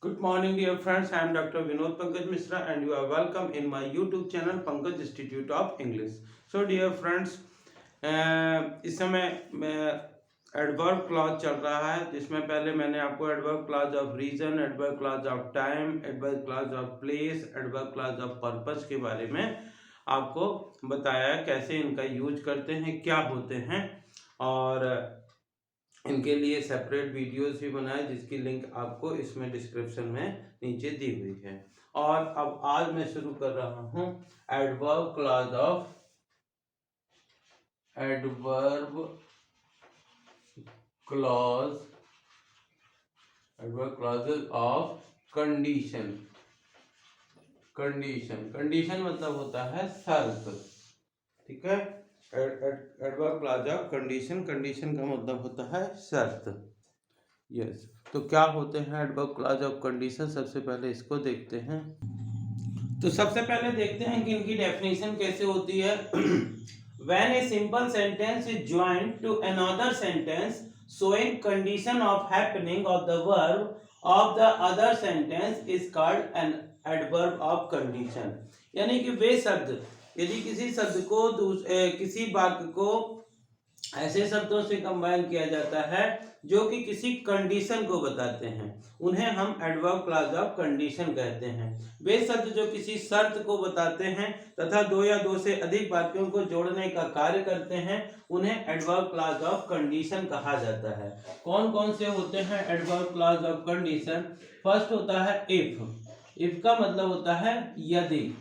Good morning, dear friends. I am Dr. Vinod Pankaj Mishra, and you are welcome in my YouTube channel Pankaj Institute of English. So, dear friends, इस समय adverb clause चल रहा है, जिसमें पहले मैंने आपको adverb clause of reason, adverb clause of time, adverb clause of place, adverb clause of purpose के बारे में आपको बताया कैसे इनका यूज करते हैं, क्या होते हैं, और इनके लिए सेपरेट वीडियोस भी बनाए जिसकी लिंक आपको इसमें डिस्क्रिप्शन में नीचे दी हुई है। और अब आज मैं शुरू कर रहा हूँ adverb clause of adverb clause adverb clauses of condition. Condition मतलब होता है शर्त, ठीक है। एडवर्ब क्लॉज ऑफ कंडीशन का मतलब होता है शर्त। यस, तो क्या होते हैं एडवर्ब क्लॉज ऑफ कंडीशन, सबसे पहले इसको देखते हैं। तो सबसे पहले देखते हैं कि इनकी डेफिनेशन कैसे होती है। When a simple sentence is joined to another sentence showing condition of happening of the verb of the other sentence is called an adverb of condition। यानी कि वे शब्द, यदि किसी शब्द को किसी वाक्य को ऐसे शब्दों से कंबाइन किया जाता है जो कि किसी कंडीशन को बताते हैं, उन्हें हम एडवर्ब क्लॉज ऑफ कंडीशन कहते हैं। वे शब्द जो किसी शर्त को बताते हैं तथा दो या दो से अधिक वाक्यों को जोड़ने का कार्य करते हैं, उन्हें एडवर्ब क्लॉज ऑफ कंडीशन कहा जाता है। कौन कौन से होते हैं adverb clause of condition? First होता है इफ का मतलब होता है यदि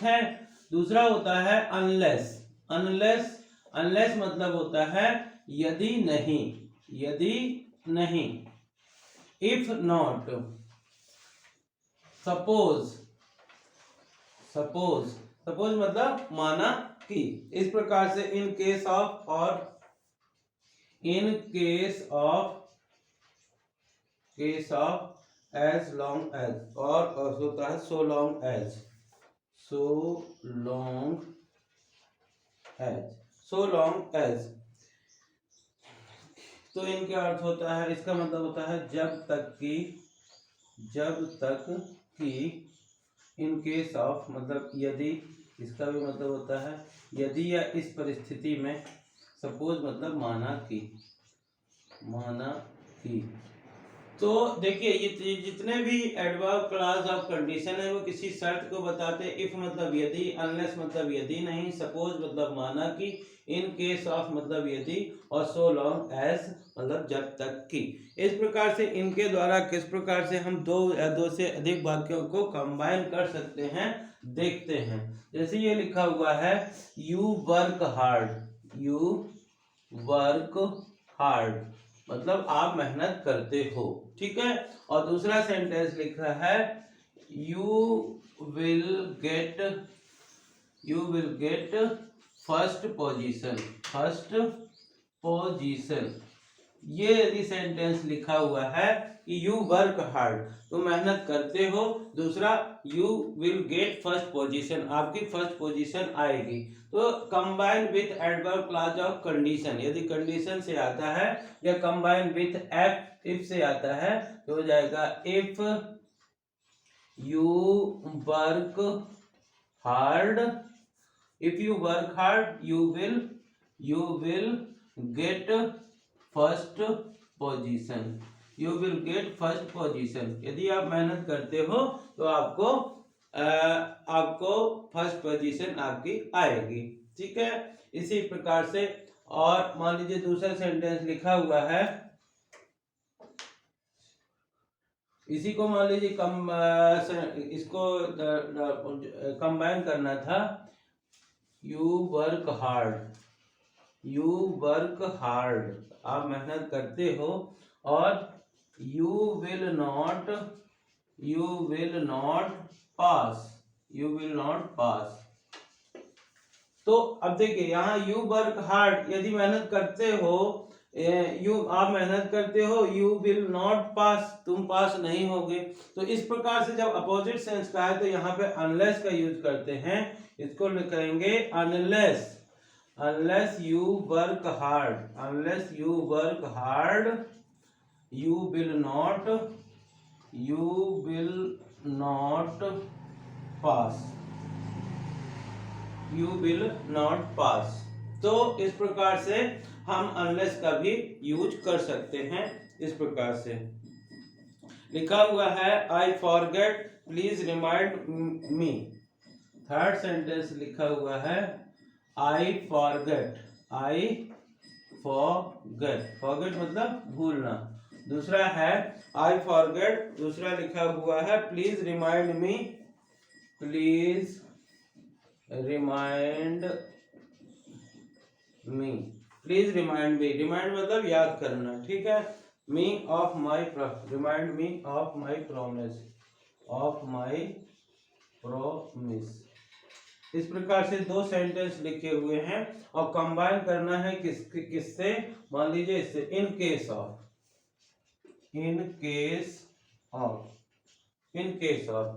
है। दूसरा होता है अनलेस अनलेस मतलब होता है यदि नहीं। इफ नॉट, सपोज मतलब माना कि। इस प्रकार से इन केस ऑफ और in case of as long as, और होता है सो लॉन्ग एज तो इनका अर्थ होता है, इसका मतलब होता है जब तक कि इन केस ऑफ मतलब यदि, इसका भी मतलब होता है यदि या इस परिस्थिति में। सपोज मतलब माना कि। तो देखिए ये जितने भी एडवर्ब क्लॉज ऑफ कंडीशन है वो किसी शर्त को बताते हैं। इफ मतलब यदि, अनलेस मतलब यदि नहीं, सपोज मतलब माना कि, इन केस ऑफ मतलब यदि, और सो लॉन्ग एज मतलब जब तक कि। इस प्रकार से इनके द्वारा किस प्रकार से हम दो या दो से अधिक वाक्यों को कंबाइन कर सकते हैं देखते हैं। जैसे ये लिखा हुआ है यू वर्क हार्ड मतलब आप मेहनत करते हो, ठीक है। और दूसरा सेंटेंस लिखा है you will get first position. ये यदि सेंटेंस लिखा हुआ है कि यू वर्क हार्ड, तो मेहनत करते हो। दूसरा you will get first position, आपकी फर्स्ट पोजीशन आएगी। तो combine with adverb clause of condition, यदि कंडीशन से आता है या कंबाइन विथ इफ से आता है तो हो जाएगा if you work hard, you will get first position. यदि आप मेहनत करते हो तो आपको फर्स्ट पोजीशन आपकी आएगी, ठीक है। इसी प्रकार से, और मान लीजिए दूसरा सेंटेंस लिखा हुआ है, इसी को मान लीजिए इसको कंबाइन करना था। यू वर्क हार्ड, आप मेहनत करते हो, और यू विल नॉट पास। तो अब देखिए यहाँ यू वर्क हार्ड, यदि मेहनत करते हो, आप मेहनत करते हो, यू विल नॉट पास, तुम पास नहीं होगे। तो इस प्रकार से जब अपोजिट सेंस का है तो यहाँ पे अनलेस का यूज करते हैं। इसको करेंगे unless you work hard, you will not you will not pass, you will not pass. तो इस प्रकार से हम अनलेस का भी यूज कर सकते हैं। इस प्रकार से लिखा हुआ है I forget please remind me. Third sentence लिखा हुआ है I forget, I forget, forget मतलब भूलना। दूसरा है आई फॉरगेट, दूसरा लिखा हुआ है please remind me, please remind me, please remind me, remind मतलब याद करना, ठीक है। Me of my, remind me of my promise, of my promise. इस प्रकार से दो सेंटेंस लिखे हुए हैं और कंबाइन करना है किससे, मान लीजिए इससे, इन case of, in case of, in case of.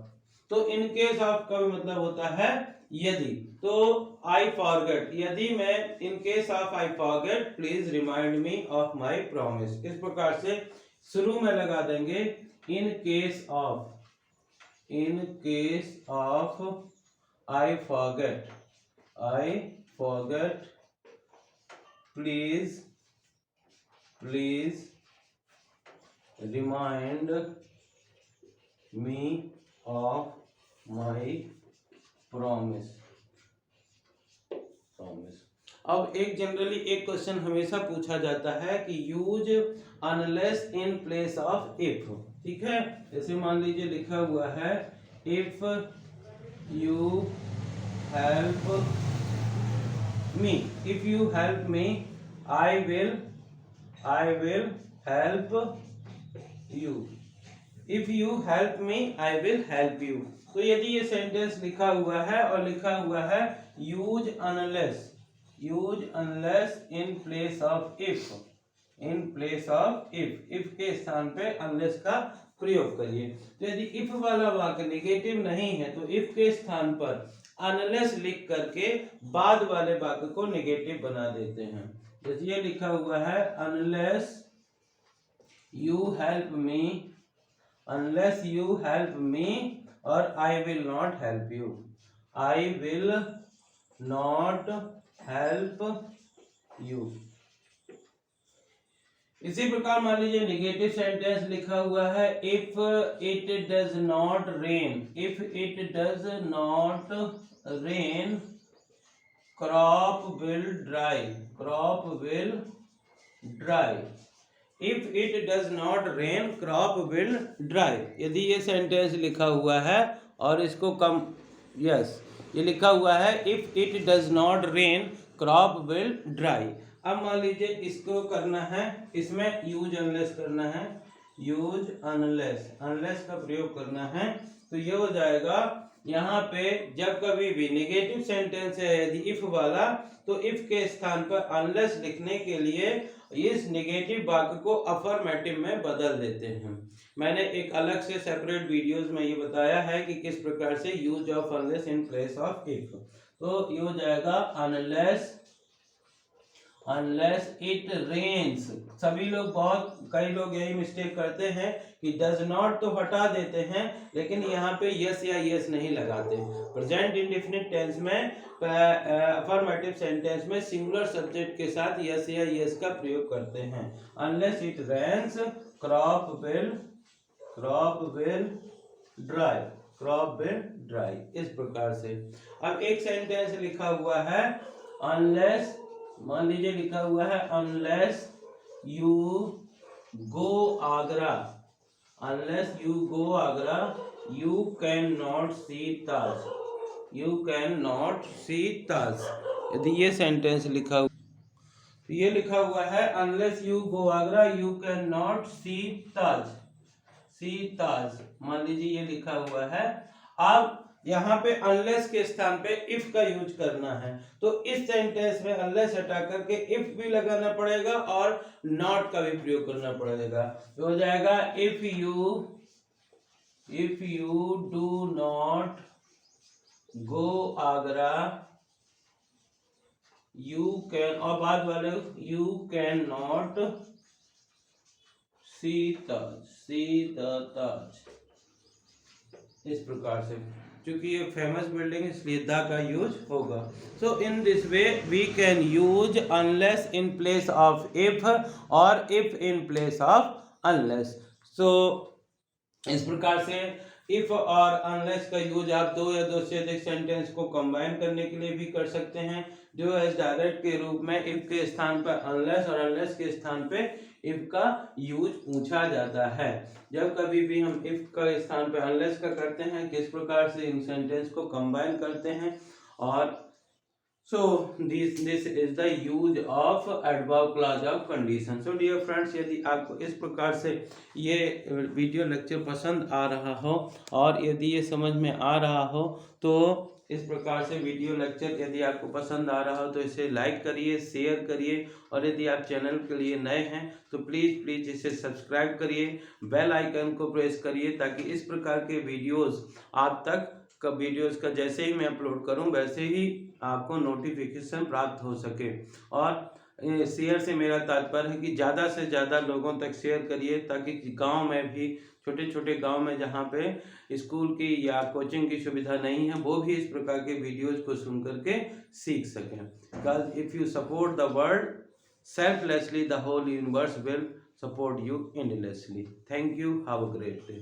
तो इन केस ऑफ का भी मतलब होता है यदि। तो आई फॉरगेट, यदि मैं, इन case of I forget please remind me of my promise. इस प्रकार से शुरू में लगा देंगे इन case of, in case of I forget, I forget please, please remind me of my promise, promise. अब एक जनरली एक क्वेश्चन हमेशा पूछा जाता है कि use unless in place of if, ठीक है। जैसे मान लीजिए लिखा हुआ है if you help me, if you help me I will help you, if you help me I will help you. तो यदि ये सेंटेंस लिखा हुआ है और लिखा हुआ है use unless, use unless in place of if, in place of if के स्थान पे अनलेस का प्रयोग करिए। तो यदि इफ वाला वाक्य नेगेटिव नहीं है तो इफ के स्थान पर अनलेस लिख करके बाद वाले वाक्य को नेगेटिव बना देते हैं। जैसे ये लिखा हुआ है unless you help me, unless you help me, और I will not help you, I will not help you। इसी प्रकार मान लीजिए नेगेटिव सेंटेंस लिखा हुआ है if it does not rain, if it does not rain crop will dry, crop will dry, if it does not rain crop will dry। यदि ये sentence लिखा हुआ है और इसको कम, यस, ये लिखा हुआ है if it does not rain crop will dry। अब मान लीजिए इसको करना है, इसमें यूज अनलेस करना है, यूज अनलेस, अनलेस का प्रयोग करना है। तो ये हो जाएगा यहाँ पे जब कभी भी नेगेटिव सेंटेंस है यदि इफ वाला, तो इफ के स्थान पर अनलेस लिखने के लिए इस नेगेटिव वाक्य को अफर्मेटिव में बदल देते हैं। मैंने एक अलग से सेपरेट वीडियोस में ये बताया है कि किस प्रकार से use of unless in place of if. तो ये हो जाएगा अनलेस, अनलेस इट रेन्स। सभी लोग, बहुत कई लोग यही मिस्टेक करते हैं कि डज नॉट तो हटा देते हैं लेकिन यहाँ पे यस या यस नहीं लगाते। प्रेजेंट इंडेफिनिट टेंस में, अफर्मेटिव सेंटेंस में सिंगुलर सब्जेक्ट के साथ यस या यस का प्रयोग करते हैं। Unless it rains crop will dry, crop will dry. इस प्रकार से अब एक सेंटेंस लिखा हुआ है अनलेस, मान लीजिए लिखा हुआ है unless you go Agra, unless you go Agra you can not see Taj, you can not see Taj. यदि ये सेंटेंस लिखा हुआ, तो ये लिखा हुआ है unless you go Agra you can not see Taj, see Taj. मान लीजिए ये लिखा हुआ है। अब यहाँ पे अनलेस के स्थान पे इफ का यूज करना है, तो इस सेंटेंस में अनलेस हटा करके इफ भी लगाना पड़ेगा और नॉट का भी प्रयोग करना पड़ेगा। तो हो जाएगा if you do not go Agra you can, और बाद वाले यू कैन नॉट सीताज, इस प्रकार से, क्योंकि ये फेमस बिल्डिंग है इसलिए द का यूज होगा। So in this way we can use unless in place of if और if in place of unless. So इस प्रकार से इफ और अनलेस का यूज आप दो या दो से अधिक सेंटेंस को कंबाइन करने के लिए भी कर सकते हैं। जो एज डायरेक्ट के रूप में इफ के स्थान पर अनलेस और अनलेस के स्थान पे इफ का यूज पूछा जाता है। जब कभी भी हम इफ का स्थान पे अनलेस का करते हैं, किस प्रकार से इन सेंटेंस को कंबाइन करते हैं। और so this is the use of adverb clause of condition। so dear friends, यदि आपको इस प्रकार से ये वीडियो लेक्चर पसंद आ रहा हो और यदि ये समझ में आ रहा हो, तो इस प्रकार से वीडियो लेक्चर यदि आपको पसंद आ रहा हो तो इसे लाइक करिए, शेयर करिए, और यदि आप चैनल के लिए नए हैं तो प्लीज़ इसे सब्सक्राइब करिए, बेल आइकन को प्रेस करिए, ताकि इस प्रकार के वीडियोस आप तक वीडियोस का जैसे ही मैं अपलोड करूं वैसे ही आपको नोटिफिकेशन प्राप्त हो सके। और शेयर से मेरा तात्पर्य है कि ज़्यादा से ज़्यादा लोगों तक शेयर करिए, ताकि गांव में भी, छोटे छोटे गांव में जहां पे स्कूल की या कोचिंग की सुविधा नहीं है, वो भी इस प्रकार के वीडियोस को सुन करके सीख सकें। Because if you support the world selflessly, the whole universe will support you endlessly। Thank you, have a great day।